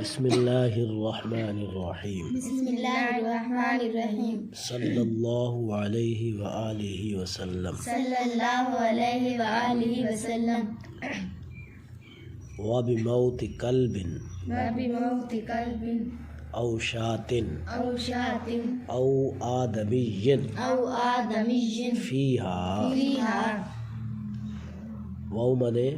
بسم اللہ الرحمن الرحیم بسم اللہ الرحمن الرحیم صلی اللہ علیہ وآلہ وسلم صلی اللہ علیہ وآلہ وسلم وبموت کلب وبموت کلب او شاۃ او شاۃ او آدمی او آدمی فیہا فیہا واو منے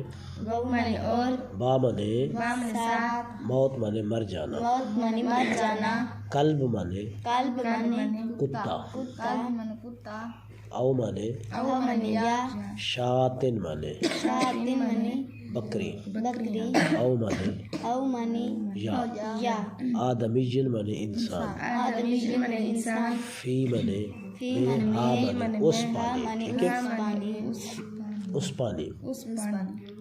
وہ منے اور با منے وام ساتھ موت منے مر جانا موت منے مر جانا کلب منے قلب منے کتا قلب منے کتا او منے او منے یا شاۃ منے شاۃ منے بکری بکری او منے او منے یا آدمی منے انسان آدمی منے انسان فی منے فی ہا منے اس پانی منے ٹھیک ہے پانی اس پانی اس پانی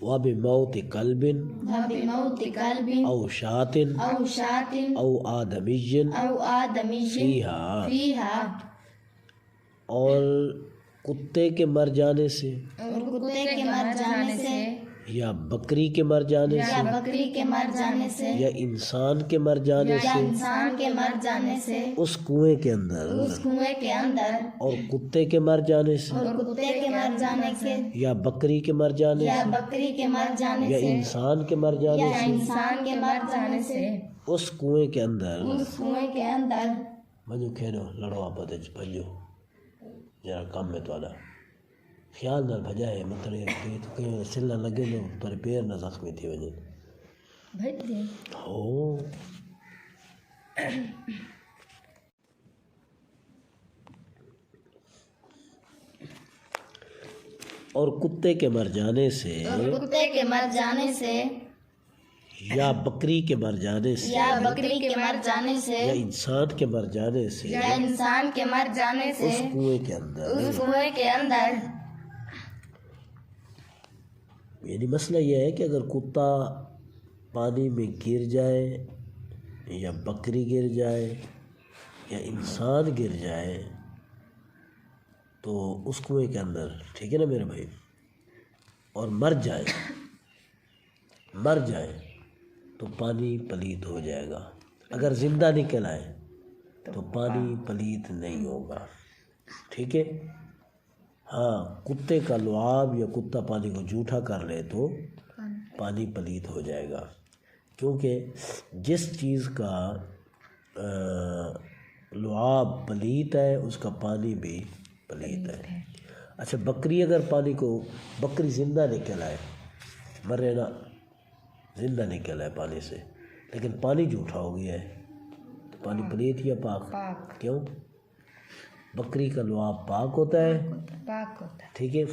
وبموت کلب وبموت کلب او شاۃ او شاۃ او آدمی او آدمی فیہا فیہا اور کتے کے مر جانے سے اور کتے کے مر جانے سے یا بکری کے مر جانے یا سے بکری کے مر جانے سے یا انسان کے مر جانے یا سے انسان کے مر جانے سے اس کنویں کے اندر اس کنویں کے اندر اور کتے کے مر جانے سے اور کتے کے مر جانے سے یا بکری کے مر جانے یا سے بکری کے مر جانے یا سے انسان کے مر جانے یا سے انسان کے مر جانے سے اس کنویں کے اندر اس کنویں کے اندر بھجو کھیلو لڑو آپ بھجو ذرا کام میں تو خیال نہ بھجائے مطلب تو کہیں سل نہ لگے نہ تھوڑے پیر نہ زخمی تھی وجہ بھج دے ہو اور کتے کے مر جانے سے اور کتے کے مر جانے سے یا بکری کے مر جانے سے یا بکری کے مر جانے سے یا انسان کے مر جانے سے یا انسان کے مر جانے سے اس کنویں کے اندر اس کنویں کے اندر یعنی مسئلہ یہ ہے کہ اگر کتا پانی میں گر جائے یا بکری گر جائے یا انسان گر جائے تو اس کنویں کے اندر ٹھیک ہے نا میرے بھائی اور مر جائے تو پانی پلیت ہو جائے گا. اگر زندہ نکل آئے تو پانی پلیت نہیں ہوگا. ٹھیک ہے. ہاں کتے کا لعاب یا کتا پانی کو جھوٹا کر لے تو پانی پلیت ہو جائے گا، کیونکہ جس چیز کا لعاب پلیت ہے اس کا پانی بھی پلیت ہے. اچھا بکری اگر پانی کو بکری زندہ نکل آئے، مرے نا زندہ نکل آئے پانی سے، لیکن پانی جھوٹا ہو گیا ہے تو پانی پلیت یا پاک؟ کیوں؟ بکری کا لعاب پاک ہوتا ہے. ٹھیک ہے.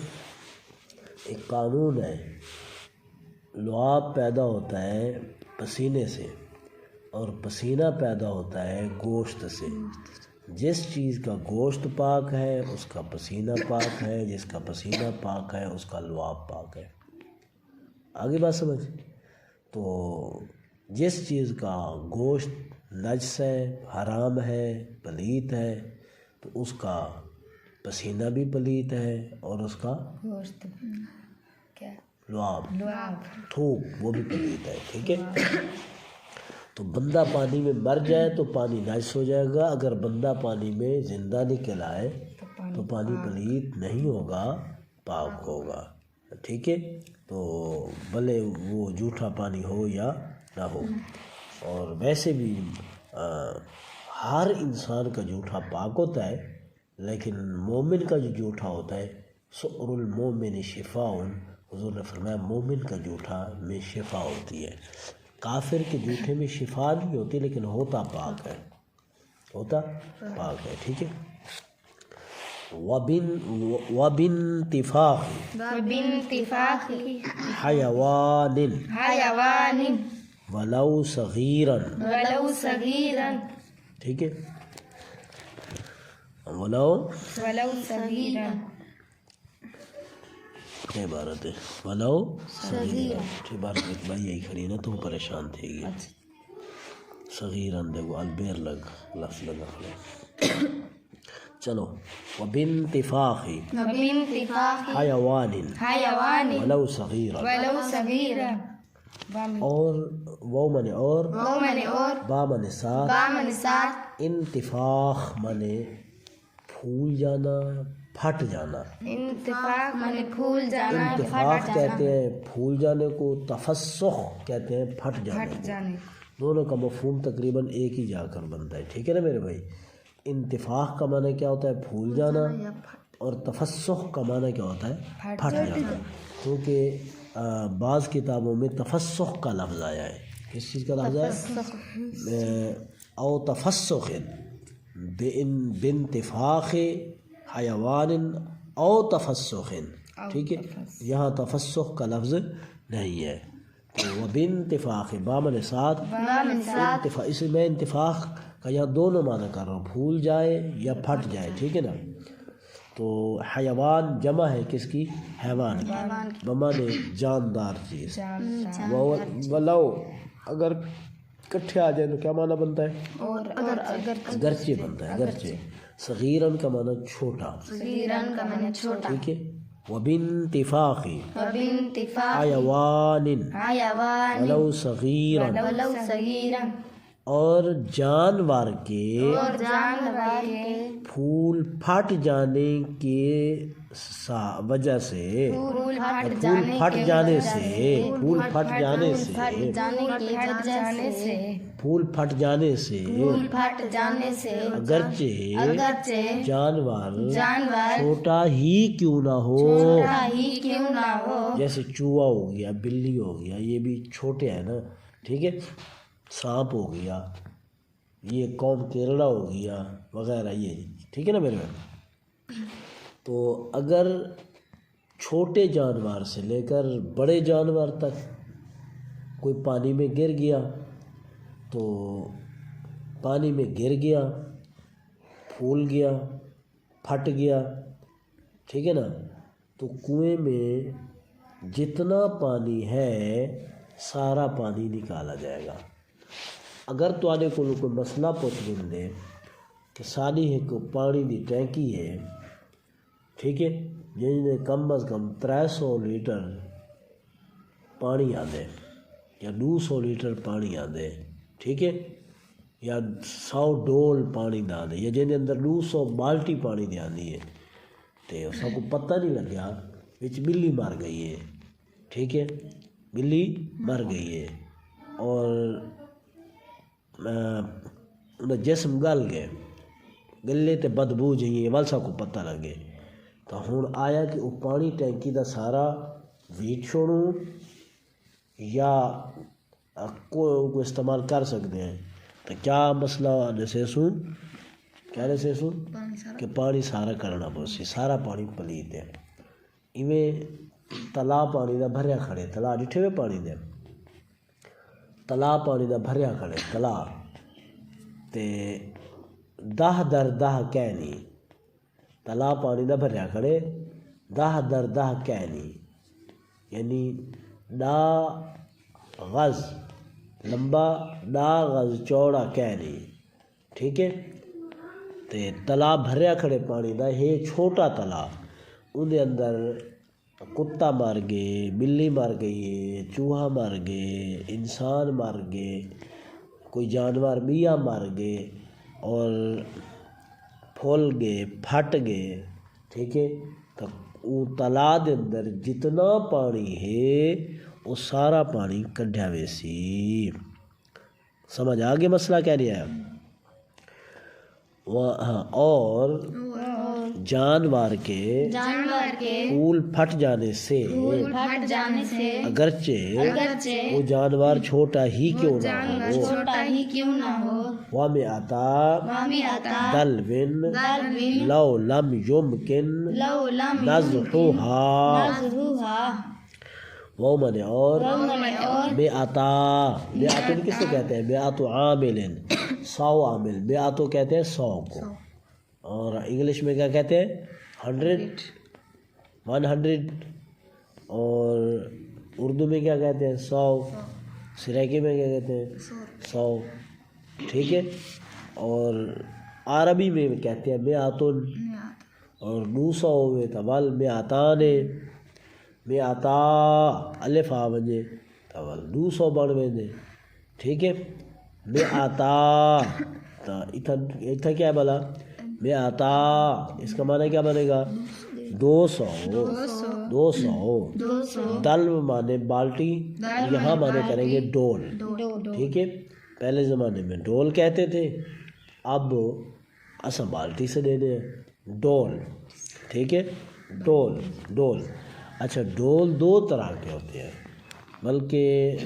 ایک قانون ہے، لعاب پیدا ہوتا ہے پسینے سے اور پسینہ پیدا ہوتا ہے گوشت سے. جس چیز کا گوشت پاک ہے اس کا پسینہ پاک ہے، جس کا پسینہ پاک ہے اس کا لعاب پاک ہے. آگے بات سمجھ؟ تو جس چیز کا گوشت نجس ہے، حرام ہے، پلیت ہے، تو اس کا پسینہ بھی پلیت ہے اور اس کا گوشت کیا لعاب تھوک وہ بھی پلیت ہے. ٹھیک ہے. تو بندہ پانی میں مر جائے تو پانی نجس ہو جائے گا، اگر بندہ پانی میں زندہ نکل آئے تو پانی پلیت نہیں ہوگا، پاک ہوگا. ٹھیک ہے. تو بھلے وہ جھوٹا پانی ہو یا نہ ہو. اور ویسے بھی ہر انسان کا جھوٹا پاک ہوتا ہے، لیکن مومن کا جو جھوٹا ہوتا ہے سؤر المومن شفاء، حضور نے فرمایا مومن کا جھوٹا میں شفا ہوتی ہے. کافر کے جھوٹے میں شفا نہیں ہوتی لیکن ہوتا پاک ہے، ہوتا پاک ہے. ٹھیک ہے. وبانتفاخ حیوان ولو صغیرا. ٹھیک ہے. ولو صغیرا کیا عبارت ہے؟ ولو صغیرا. عبارت بھائی یہی کھڑی نا تو پریشان تھے گی. صغیرا دیکھو البیر لگ لفظ لگا. چلو وبانتفاخ وبانتفاخ حیوان حیوان ولو صغیرا، ولو صغیرا، اور وہ منے اور، وہ منے اور، با منے ساتھ، با منے ساتھ، انتفاخ منے پھول جانا، پھٹ جانا۔ انتفاخ منے پھول جانا، انتفاخ کہتے ہیں پھول جانے کو، تفسخ کہتے ہیں پھٹ جانے پھٹ کو۔ جانے، دونوں کا مفہوم تقریباً ایک ہی جا کر بنتا ہے، ٹھیک ہے نا میرے بھائی۔ انتفاخ کا معنی کیا ہوتا ہے؟ پھول جانا، اور تفسخ کا معنی کیا ہوتا ہے؟ پھٹ جانا۔ کیونکہ بعض کتابوں میں تفسخ کا لفظ آیا ہے۔ کس چیز کا لفظ آیا ہے؟ او تفسخ بانتفاخ حیوان او تفسخ، ٹھیک ہے، یہاں تفسخ کا لفظ نہیں ہے۔ تو وبانتفاخ بامن ساتھ، اس میں انتفاخ کا یہاں دونوں معنی کر رہا ہوں، پھول جائے یا پھٹ جائے، ٹھیک ہے نا۔ تو حیوان جمع ہے کس کی؟ حیوان کی، بمانے جاندار چیز۔ ولو اگر کٹھے آ جائے تو کیا معنی بنتا ہے؟ اگرچہ بنتا ہے، اگرچہ۔ صغیرن کا معنی چھوٹا، صغیرن کا معنی چھوٹا، ٹھیک ہے۔ وبانتفاخ وبانتفاخ حیوان حیوان ولو صغیرا، ولو صغیرا، اور جانور کے اور جانور کے پھول پھٹ جانے کے وجہ سے، پھول پھول پھٹ جانے سے، پھول پھٹ جانے سے، پھول پھٹ جانے سے، اگرچہ جانور چھوٹا ہی کیوں نہ ہو، جیسے چوہا ہو گیا، بلی ہو گیا، یہ بھی چھوٹے ہیں نا، ٹھیک ہے، سانپ ہو گیا، یہ قوم کیرلا ہو گیا وغیرہ، یہ ٹھیک ہے نا میرے بھائی۔ تو اگر چھوٹے جانور سے لے کر بڑے جانور تک کوئی پانی میں گر گیا، تو پانی میں گر گیا، پھول گیا، پھٹ گیا، ٹھیک ہے نا، تو کنویں میں جتنا پانی ہے سارا پانی نکالا جائے گا۔ اگر تو آنے کو کوئی مسئلہ پوچھ دے کہ ساری ہے کو پانی دی ٹینکی ہے، ٹھیک ہے، جن میں کم از کم 300 لیٹر پانی آدھے یا 200 لیٹر پانی آدھے، ٹھیک ہے، یا 100 ڈول پانی دا دے، یا جن اندر 200 بالٹی پانی دے آدھی ہے، تو اس کو پتہ نہیں لگا وچ بلی مر گئی ہے، ٹھیک ہے، بلی مر گئی ہے، اور جسم گل گئے، گلے تے بدبو جائیے والسا کو پتہ لگے، تو ہوں آیا کہ وہ پانی ٹینکی دا سارا ویٹ چھوڑوں یا کو استعمال کر سکتے ہیں۔ تو کیا مسئلہ نسیسوں، کیا نسیسوں کہ پانی سارا کرنا پوسی، سارا پانی پلیت ہے۔ ایویں تلا پانی دا بھریا کھڑے، تلا ڈٹھے ہوئے پانی دے، تلا پانی دا بھریا کھڑے، تلا تے 10 در 10 کہنی، تلا پانی دا بھریا کھڑے 10 در 10 کہنی، یعنی 10 غز لمبا 10 غز چوڑا کہنی، ٹھیک ہے، تے تلا بھریا کھڑے پانی دا، یہ چھوٹا تلا، اندر اندر کتا مر گئے، بلی مر گئی ہے، چوہا مر گئے، انسان مر گئے، کوئی جانور میاں مر گئے، اور پھول گئے، پھٹ گئے، ٹھیک ہے، تو وہ تلا دے اندر جتنا پانی ہے وہ سارا پانی کڈھیا ویسی۔ سمجھ آگے مسئلہ کیا نہیں آیا؟ اور جانور کے پھول پھٹ جانے سے اگرچہ وہ جانور چھوٹا ہی کیوں نہ ہو، وَمِئَتَا دَلْوٍ لَوْ لَمْ يُمْكِنْ نَزْحُهَا، وہ منے اور، مئتا، مئتن کس کو کہتے ہیں؟ مئت عامل، 100 عامل، مئتو کہتے ہیں 100 کو، اور انگلش میں کیا کہتے ہیں؟ 100، اور اردو میں کیا کہتے ہیں؟ 100، سریکی میں کیا کہتے ہیں؟ 100، ٹھیک ہے، اور عربی میں کہتے ہیں میاتن، اور 900 ہوئے تول میاتان، میاتا الف آ ونجے تول 200 بن ویندے، ٹھیک ہے. میاتا تو اتھا کیا بلا میاتا، اس کا معنی کیا بنے گا 200. 200 دل مانے بالٹی، یہاں مانے کریں گے ڈول، ٹھیک ہے. پہلے زمانے میں ڈول کہتے تھے، اب اسا بالٹی سے دے دیں ڈول، ٹھیک ہے. ڈول اچھا ڈول 2 طرح کے ہوتے ہیں، بلکہ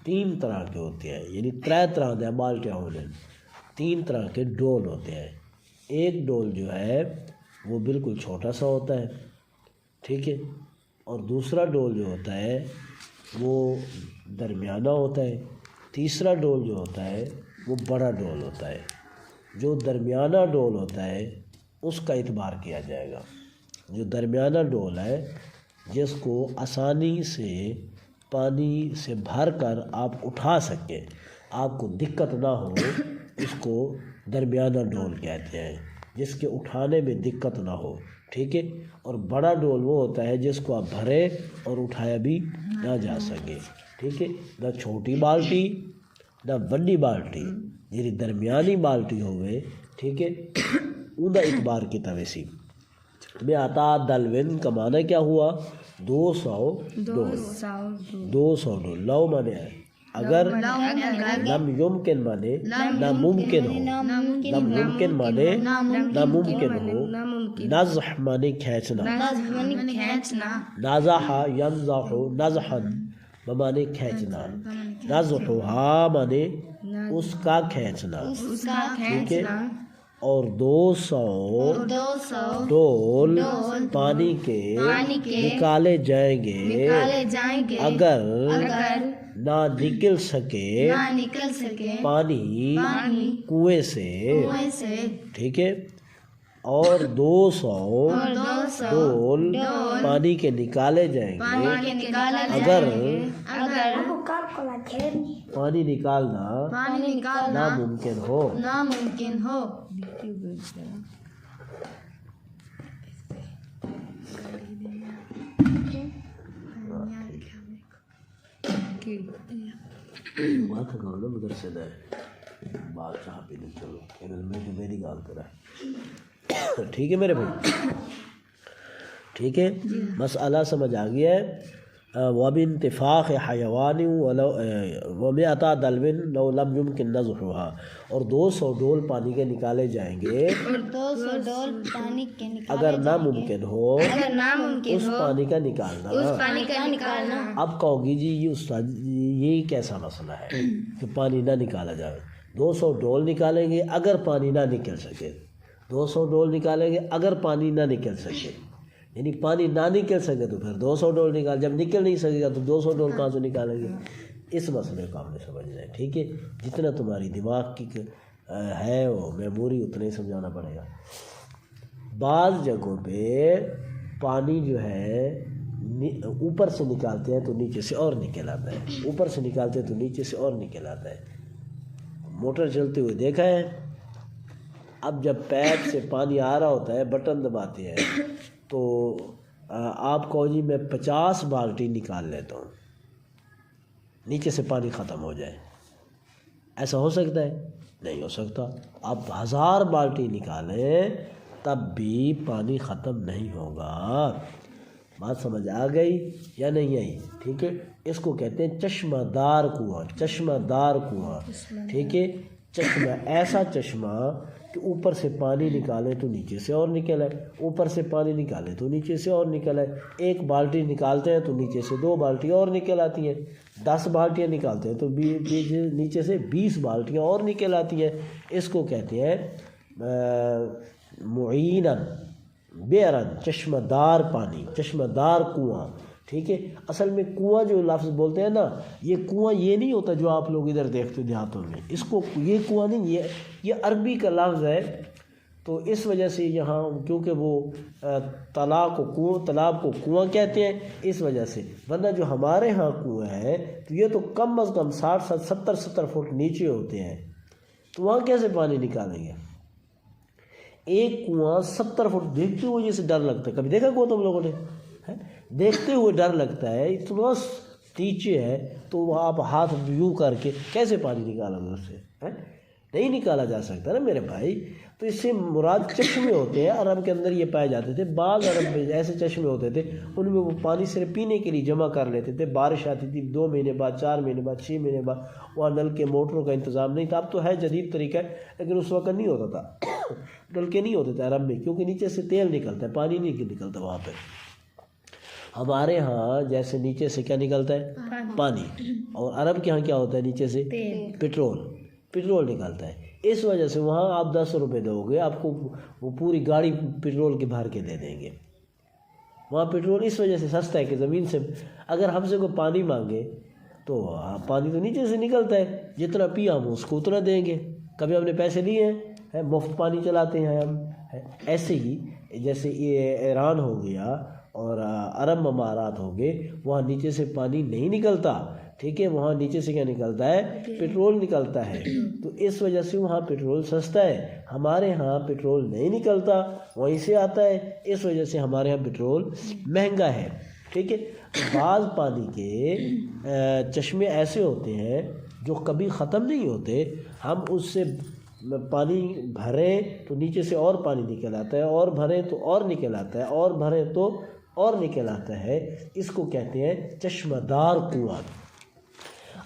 3 طرح کے ہوتے ہیں، یعنی 3 طرح کے بالٹیاں ہونے، 3 طرح کے ڈول ہوتے ہیں. ایک ڈول جو ہے وہ بالکل چھوٹا سا ہوتا ہے، ٹھیک ہے، اور دوسرا ڈول جو ہوتا ہے وہ درمیانہ ہوتا ہے، تیسرا ڈول جو ہوتا ہے وہ بڑا ڈول ہوتا ہے. جو درمیانہ ڈول ہوتا ہے اس کا اعتبار کیا جائے گا. جو درمیانہ ڈول ہے جس کو آسانی سے پانی سے بھر کر آپ اٹھا سکیں، آپ کو دقت نہ ہو، اس کو درمیانہ ڈول کہتے ہیں، جس کے اٹھانے میں دقت نہ ہو، ٹھیک ہے. اور بڑا ڈول وہ ہوتا ہے جس کو آپ بھرے اور اٹھایا بھی نہ جا سکے، ٹھیک ہے. نہ چھوٹی بالٹی نہ بڑی بالٹی، یعنی درمیانی بالٹی ہوئے، ٹھیک ہے. اوندا اعتبار کی طرح سی میں آتا دلوین کا معنی کیا ہوا 200 ڈول. 200 ڈول. لو مانے ہے اگر، لم یمکن مانے ناممکن ہو، لم ممکن مانے ناممکن ہو، نزح مانے کھینچنا، نازح ینزح نزحن بمانے کھینچنا، نزحها مانے اس کا کھینچنا، ٹھیک ہے. اور 200 ڈول پانی کے نکالے جائیں گے اگر نہ نکل سکے پانی کنویں سے، ٹھیک ہے. اور 200 ڈول پانی کے نکالے جائیں گے اگر پانی نکالنا ناممکن ہو. بات کرو نا مدرسے دے بات چاہ پی لیں، چلو اگر میں تو میری گال کرا، ٹھیک ہے میرے بھائی، ٹھیک ہے. مسئلہ سمجھ آ گیا ہے. وبانتفاخ حیوان ومئتا دلو لو لم يمكن نزحها، اور 200 ڈول پانی کے نکالے جائیں گے اگر ناممکن ہو اس پانی کا نکالنا. اب کہو گی جی یہ استاد یہ کیسا مسئلہ ہے کہ پانی نہ نکالا جائے. 200 ڈول نکالیں گے اگر پانی نہ نکل سکے، 200 ڈول نکالیں گے اگر پانی نہ نکل سکے، یعنی پانی نہ نکل سکے تو پھر 200 ڈول نکال، جب نکل نہیں سکے گا تو 200 ڈول کہاں سے نکالیں گے. اس مسئلے کو آپ نے سمجھنا ہے، ٹھیک ہے. جتنا تمہاری دماغ کی ہے وہ میموری اتنا ہی سمجھانا پڑے گا. بعض جگہوں پہ پانی جو ہے اوپر سے نکالتے ہیں تو نیچے سے اور نکل آتا ہے، اوپر سے نکالتے ہیں تو نیچے سے اور نکل آتا ہے. موٹر چلتے ہوئے دیکھا ہے، اب جب پیپ سے پانی آ رہا ہوتا ہے بٹن دباتے ہیں تو آپ کہو جی میں 50 بالٹی نکال لیتا ہوں، نیچے سے پانی ختم ہو جائے، ایسا ہو سکتا ہے؟ نہیں ہو سکتا. آپ 1000 بالٹی نکالیں تب بھی پانی ختم نہیں ہوگا. بات سمجھ آ گئی یا نہیں آئی؟ ٹھیک ہے. اس کو کہتے ہیں چشمہ دار کنواں، چشمہ دار کنواں، ٹھیک ہے. چشمہ ایسا چشمہ کہ اوپر سے پانی نکالے تو نیچے سے اور نکل آئے، اوپر سے پانی نکالے تو نیچے سے اور نکل آئے. 1 بالٹی نکالتے ہیں تو نیچے سے 2 بالٹی اور نکل آتی ہیں، 10 بالٹیاں نکالتے ہیں تو نیچے سے 20 بالٹیاں اور نکل آتی ہیں. اس کو کہتے ہیں معیناً بیرن، چشمہ دار پانی، چشمہ دار کنواں، ٹھیک ہے. اصل میں کنواں جو لفظ بولتے ہیں نا، یہ کنواں یہ نہیں ہوتا جو آپ لوگ ادھر دیکھتے دیہاتوں میں، اس کو یہ کنواں نہیں، یہ عربی کا لفظ ہے. تو اس وجہ سے یہاں کیونکہ وہ تالاب کو کنواں کہتے ہیں اس وجہ سے، ورنہ جو ہمارے ہاں کنویں ہیں تو یہ تو کم از کم 60 70 فٹ نیچے ہوتے ہیں، تو وہاں کیسے پانی نکالیں گے؟ ایک کنواں 70 فٹ دیکھتے ہوئے جیسے ڈر لگتا ہے. کبھی دیکھا کنواں تم لوگوں نے؟ دیکھتے ہوئے ڈر لگتا ہے، اتنا نیچے ہے تو آپ ہاتھ یوں کر کے کیسے پانی نکالا گے اس سے؟ نہیں نکالا جا سکتا نا میرے بھائی. تو اس سے مراد چشمے ہوتے ہیں، عرب کے اندر یہ پائے جاتے تھے. بعض عرب میں ایسے چشمے ہوتے تھے ان میں وہ پانی صرف پینے کے لیے جمع کر لیتے تھے. بارش آتی تھی 2 مہینے بعد، 4 مہینے بعد، 6 مہینے بعد، وہاں نل کے موٹروں کا انتظام نہیں تھا. اب تو ہے جدید طریقہ ہے، لیکن اس وقت نہیں ہوتا تھا. نل کے نہیں ہوتے تھے عرب میں، کیونکہ نیچے سے تیل نکلتا ہے، پانی نہیں نکلتا وہاں پہ. ہمارے ہاں جیسے نیچے سے کیا نکلتا ہے؟ پانی. اور عرب کے ہاں کیا ہوتا ہے؟ نیچے سے پٹرول نکالتا ہے. اس وجہ سے وہاں آپ 10 روپے دو گے، آپ کو وہ پوری گاڑی پٹرول کے بھر کے دے دیں گے. وہاں پٹرول اس وجہ سے سستا ہے کہ زمین سے اگر ہم سے کوئی پانی مانگے تو پانی تو نیچے سے نکلتا ہے، جتنا پیا ہم اس کو اتنا دیں گے. کبھی ہم نے پیسے لیے ہیں؟ مفت پانی چلاتے ہیں ہم. ایسے ہی جیسے یہ ایران ہو گیا اور عرب ممالات ہو گئے، وہاں نیچے سے پانی نہیں نکلتا. ٹھیک ہے، وہاں نیچے سے کیا نکلتا ہے؟ پٹرول نکلتا ہے. تو اس وجہ سے وہاں پٹرول سستا ہے. ہمارے ہاں پٹرول نہیں نکلتا، وہیں سے آتا ہے، اس وجہ سے ہمارے ہاں پٹرول مہنگا ہے. ٹھیک ہے. بعض پانی کے چشمے ایسے ہوتے ہیں جو کبھی ختم نہیں ہوتے. ہم اس سے پانی بھریں تو نیچے سے اور پانی نکل آتا ہے، اور بھریں تو اور نکل آتا ہے، اور بھریں تو اور نکل آتا ہے. اس کو کہتے ہیں چشمہ دار کنواں.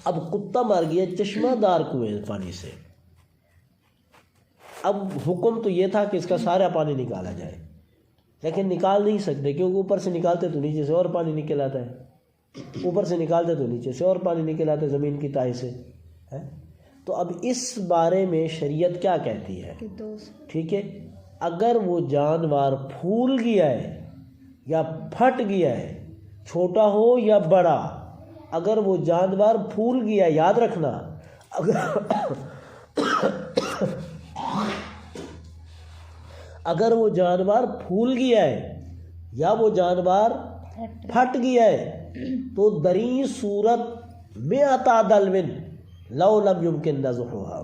اب کتا مر گیا چشمہ دار کنویں پانی سے. اب حکم تو یہ تھا کہ اس کا سارا پانی نکالا جائے، لیکن نکال نہیں سکتے کیونکہ اوپر سے نکالتے تو نیچے سے اور پانی نکل آتا ہے، اوپر سے نکالتے تو نیچے سے اور پانی نکل آتا ہے زمین کی تہہ سے. تو اب اس بارے میں شریعت کیا کہتی ہے؟ ٹھیک ہے، اگر وہ جانور پھول گیا ہے یا پھٹ گیا ہے، چھوٹا ہو یا بڑا، اگر وہ جانور پھول گیا، یاد رکھنا، اگر وہ جانور پھول گیا ہے یا وہ جانور پھٹ گیا ہے تو دری صورت میں عطا دلون لو لم یمکن نزحها.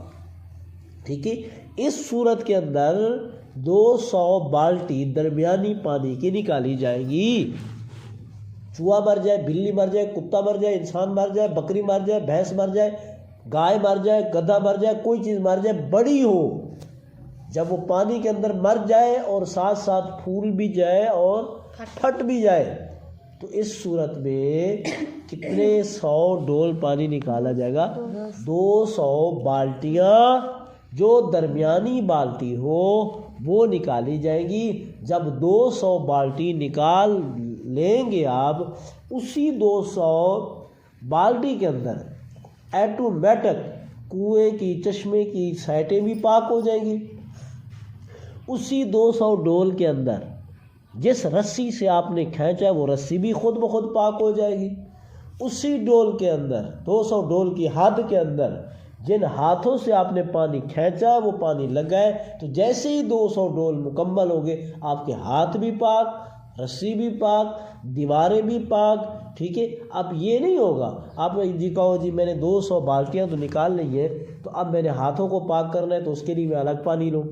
ٹھیک ہے، اس صورت کے اندر 200 بالٹی درمیانی پانی کی نکالی جائے گی. چوہا مر جائے، بلی مر جائے، کتا مر جائے، انسان مر جائے، بکری مر جائے، بھینس مر جائے، گائے مر جائے، گدھا مر جائے، کوئی چیز مر جائے بڑی ہو، جب وہ پانی کے اندر مر جائے اور ساتھ ساتھ پھول بھی جائے اور پھٹ بھی جائے تو اس صورت میں کتنے 100 ڈول پانی نکالا جائے گا؟ 200 بالٹیاں. جو درمیانی بالٹی ہو وہ نکالی جائے گی. جب 200 بالٹی نکال لیں گے آپ، اسی 200 بالٹی کے اندر ایٹومیٹک کنویں کی، چشمے کی سائٹیں بھی پاک ہو جائیں گی. اسی 200 ڈول کے اندر جس رسی سے آپ نے کھینچا ہے وہ رسی بھی خود بخود پاک ہو جائے گی. اسی ڈول کے اندر 200 ڈول کی حد کے اندر جن ہاتھوں سے آپ نے پانی کھینچا وہ پانی لگائے تو جیسے ہی 200 ڈول مکمل ہو گئے آپ کے ہاتھ بھی پاک، رسی بھی پاک، دیواریں بھی پاک. ٹھیک ہے. اب یہ نہیں ہوگا آپ جی کہو جی میں نے 200 بالٹیاں تو نکال لی ہیں تو اب میں نے ہاتھوں کو پاک کرنا ہے تو اس کے لیے میں الگ پانی لوں.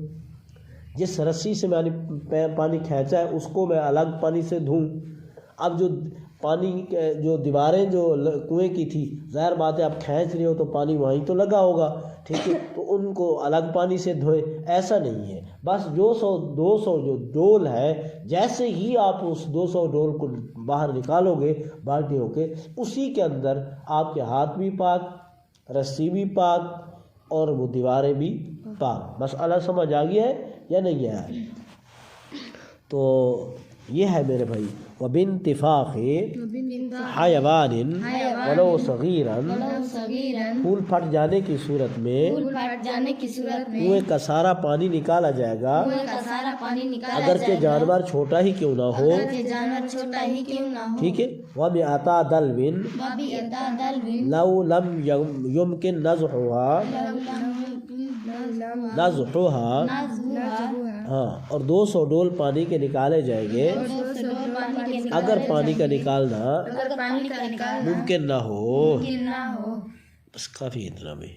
جس رسی سے میں نے پانی کھینچا ہے اس کو میں الگ پانی سے دھوں. اب جو پانی جو دیواریں جو کنویں کی تھی، ظاہر بات ہے آپ کھینچ رہے ہو تو پانی وہیں تو لگا ہوگا. ٹھیک ہے، تو ان کو الگ پانی سے دھوئے. ایسا نہیں ہے، بس 200 جو ڈول ہے، جیسے ہی آپ اس 200 ڈول کو باہر نکالو گے بالٹیوں کے، اسی کے اندر آپ کے ہاتھ بھی پاک، رسی بھی پاک اور وہ دیواریں بھی پاک. مسئلہ سمجھ آ گیا ہے یا نہیں ہے؟ تو یہ ہے میرے بھائی وَبِانْتِفَاخِ حَيَوَانٍ وَلَوْ صَغِيرًا، پھول پھٹ جانے کی صورت میں کنویں کا سارا پانی نکالا جائے گا اگرچہ جانور چھوٹا ہی کیوں نہ ہو. ٹھیک ہے. وَبِعَطَا دَلْوٍ لَوْ لَمْ يُمْكِنْ نَزْحُهَا. ہاں، اور 200 ڈول پانی کے نکالے جائیں گے اگر پانی کا نکالنا ممکن نہ ہو. بس کافی اتنا بھی.